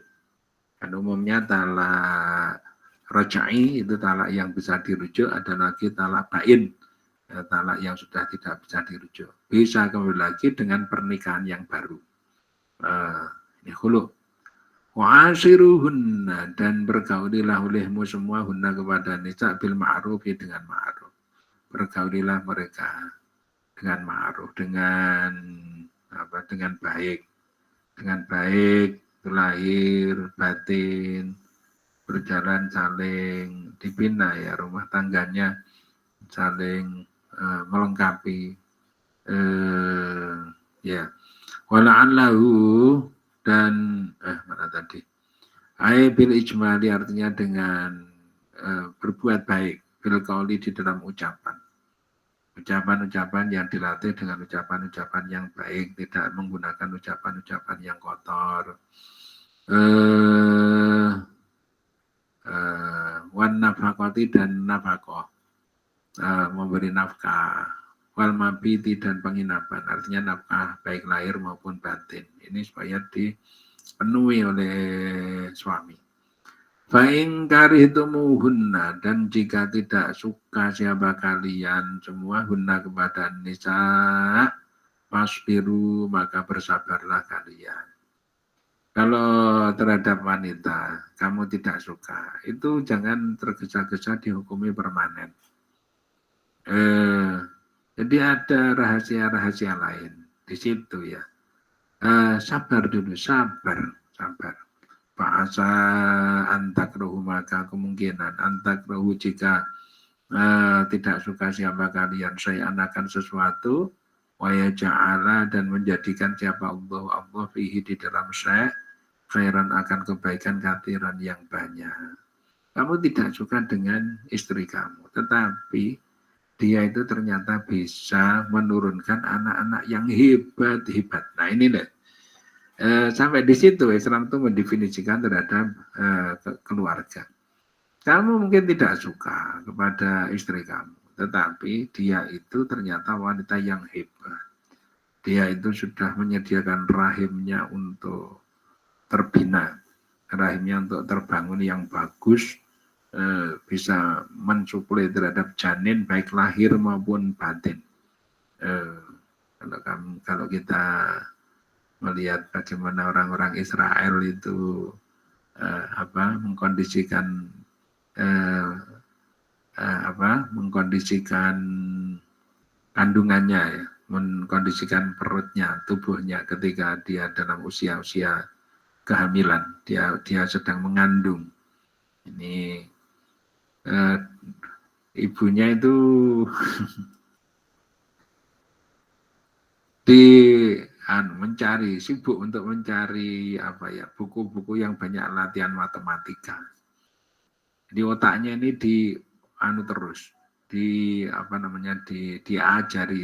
Dan umumnya talak roja'i itu talak yang bisa dirujuk, ada lagi talak bain, talak yang sudah tidak bisa dirujuk. Bisa kembali lagi dengan pernikahan yang baru. Ini khulu. Wa'ashiruhunna dan bergaulilah olehmu semua hunna kepada nisa bil ma'ruf dengan ma'ruf. Bergaulilah mereka dengan ma'ruf, dengan baik, lahir batin berjalan saling dibina ya, rumah tangganya saling melengkapi ya. Wala'allahu dan mana tadi? Bil ijmali artinya dengan berbuat baik, bil qauli di dalam ucapan. Ucapan-ucapan yang dilatih dengan ucapan-ucapan yang baik, tidak menggunakan ucapan-ucapan yang kotor. Wan nafakoti dan nafakoh. memberi nafkah, wal mabiti dan penginapan, artinya nafkah baik lahir maupun batin. Ini supaya dipenuhi oleh suami. Fa'in karihtumuhunna, dan jika tidak suka siapa kalian semua hunna kepada nisa, fasbiru, maka bersabarlah kalian. Kalau terhadap wanita kamu tidak suka, itu jangan tergesa-gesa dihukumi permanen. Jadi ada rahasia-rahasia lain di situ ya. Sabar dulu, sabar. Fa'asa antakrohu, maka kemungkinan antakrohu jika tidak suka siapa kalian akan sesuatu, waya ja'ala, dan menjadikan siapa Allah fihi di dalam khairan akan kebaikan kathiran yang banyak. Kamu tidak suka dengan istri kamu, tetapi dia itu ternyata bisa menurunkan anak-anak yang hebat. Nah ini deh. Sampai di situ Islam itu mendefinisikan terhadap keluarga. Kamu mungkin tidak suka kepada istri kamu, tetapi dia itu ternyata wanita yang hebat. Dia itu sudah menyediakan rahimnya untuk terbina, rahimnya untuk terbangun yang bagus, bisa mensuplai terhadap janin baik lahir maupun batin. Kalau kita melihat bagaimana orang-orang Israel itu mengkondisikan kandungannya ya, mengkondisikan perutnya, tubuhnya ketika dia dalam usia-usia kehamilan, dia sedang mengandung. Ini ibunya itu sibuk untuk mencari buku-buku yang banyak latihan matematika. Di otaknya ini diajari,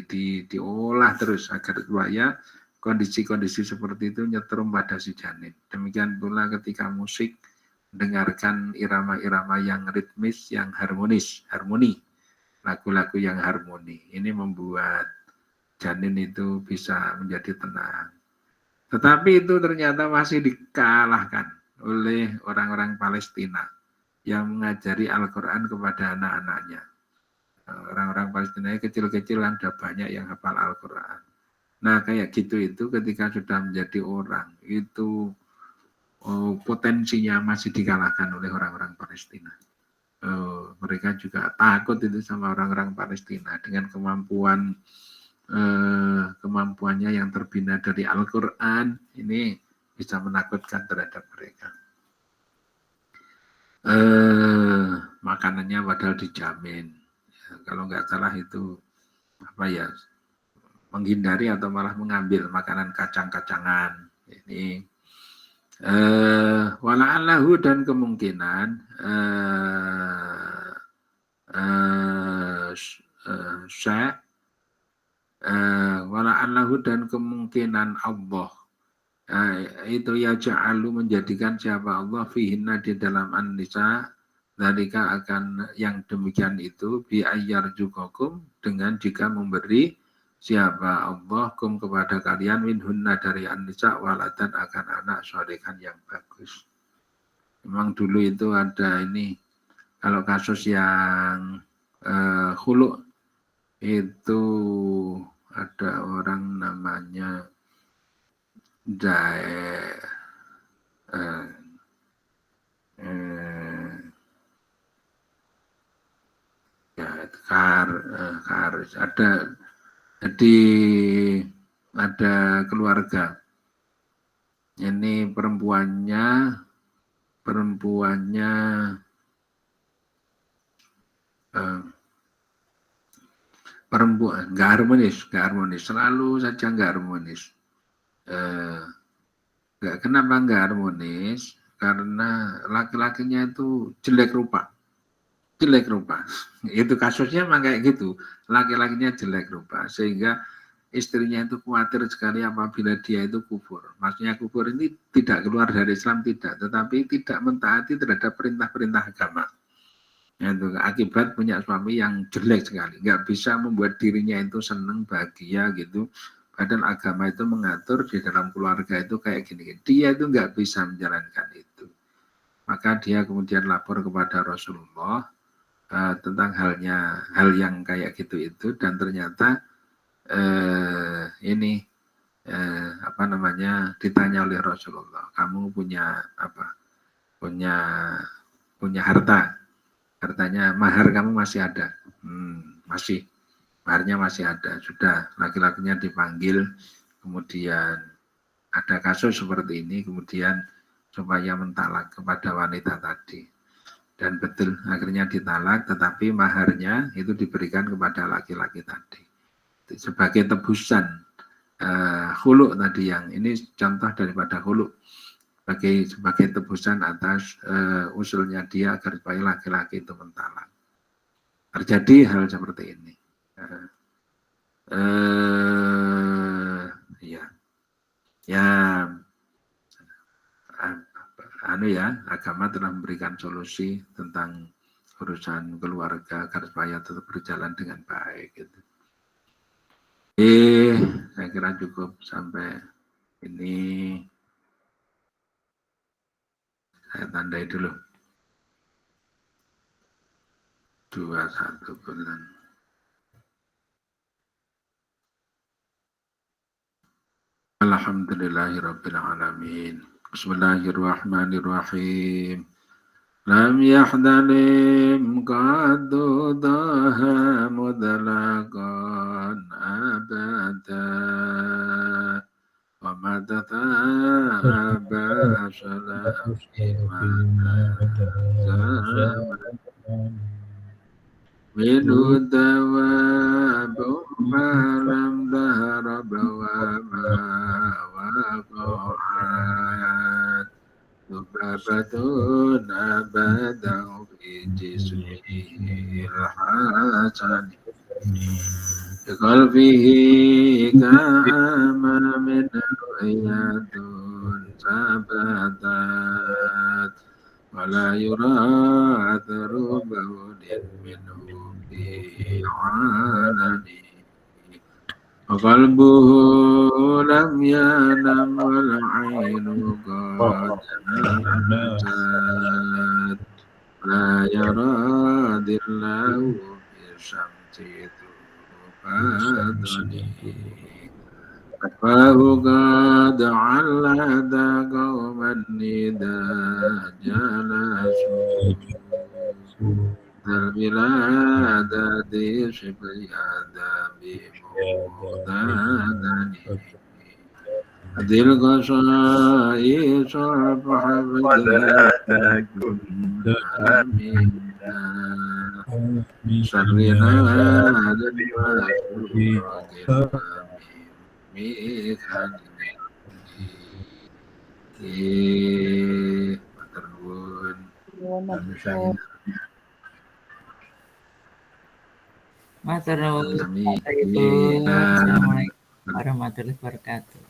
diolah terus agar supaya kondisi-kondisi seperti itu nyetrum pada si janin. Demikian pula ketika musik, dengarkan irama-irama yang ritmis, yang harmoni, lagu-lagu yang harmoni. Ini membuat janin itu bisa menjadi tenang. Tetapi itu ternyata masih dikalahkan oleh orang-orang Palestina yang mengajari Al-Quran kepada anak-anaknya. Orang-orang Palestina kecil-kecil kan sudah banyak yang hafal Al-Quran. Nah kayak gitu itu ketika sudah menjadi orang, itu potensinya masih dikalahkan oleh orang-orang Palestina. Mereka juga takut itu sama orang-orang Palestina dengan kemampuannya yang terbina dari Al-Quran, ini bisa menakutkan terhadap mereka. Makanannya padahal dijamin. Kalau nggak salah itu menghindari atau malah mengambil makanan kacang-kacangan. Ini wala'allahu, dan kemungkinan wala'allahu, dan kemungkinan Allah itu ya ja'alu, menjadikan siapa Allah fihinna di dalam an-nisa, dzalika akan yang demikian itu bi ayyarzuqakum, dengan jika memberi siapa Allah kum kepada kalian minhunna dari an-nisa waladan, akan anak sholihan yang bagus. Memang dulu itu ada ini, kalau kasus yang khulu itu ada orang namanya ada keluarga ini perempuannya nggak harmonis, selalu saja nggak harmonis. Kenapa nggak harmonis? Karena laki-lakinya itu jelek rupa. Itu kasusnya memang kayak gitu, laki-lakinya jelek rupa, sehingga istrinya itu khawatir sekali apabila dia itu kufur. Maksudnya kufur ini tidak keluar dari Islam, tidak, tetapi tidak mentaati terhadap perintah-perintah agama. Itu akibat punya suami yang jelek sekali, nggak bisa membuat dirinya itu senang, bahagia gitu. Padahal agama itu mengatur di dalam keluarga itu kayak gini. Dia itu nggak bisa menjalankan itu. Maka dia kemudian lapor kepada Rasulullah tentang hal yang kayak gitu itu, dan ternyata ini ditanya oleh Rasulullah, kamu punya apa? Punya hartanya, mahar kamu masih ada? Masih, maharnya masih ada. Sudah, laki-lakinya dipanggil, kemudian ada kasus seperti ini, kemudian supaya mentalak kepada wanita tadi. Dan betul, akhirnya ditalak, tetapi maharnya itu diberikan kepada laki-laki tadi. Sebagai tebusan khulu tadi, yang ini contoh daripada khulu. Sebagai tebusan atas usulnya dia agar supaya laki-laki itu mentalak. Terjadi hal seperti ini. Agama telah memberikan solusi tentang urusan keluarga agar supaya tetap berjalan dengan baik. Gitu. Saya kira cukup sampai ini. Saya tandai dulu. 21 bulan. Alhamdulillahirrabbilalamin. Bismillahirrahmanirrahim. Lam yahdalim qaddu daha mudlakan abada wa madata abasalam Minhu dawabu malam daharaba wa qahat Tubabatun abadahu fi jismihil hasani Qalbihi ka'ama min ru'yatun sabatat Wala yura atharu bawlin minhu fi alani Qalbuhu lam yanam wal ainu qad namat La yara dillahu bisyamsi tubadani Fahu qad allada qawman nida jalasu Al-bilad di shibriyada bimudadani Adil qasai sarfaha bidhatakum amina Sarrina Matur nuwun. Assalamualaikum warahmatullahi wabarakatuh.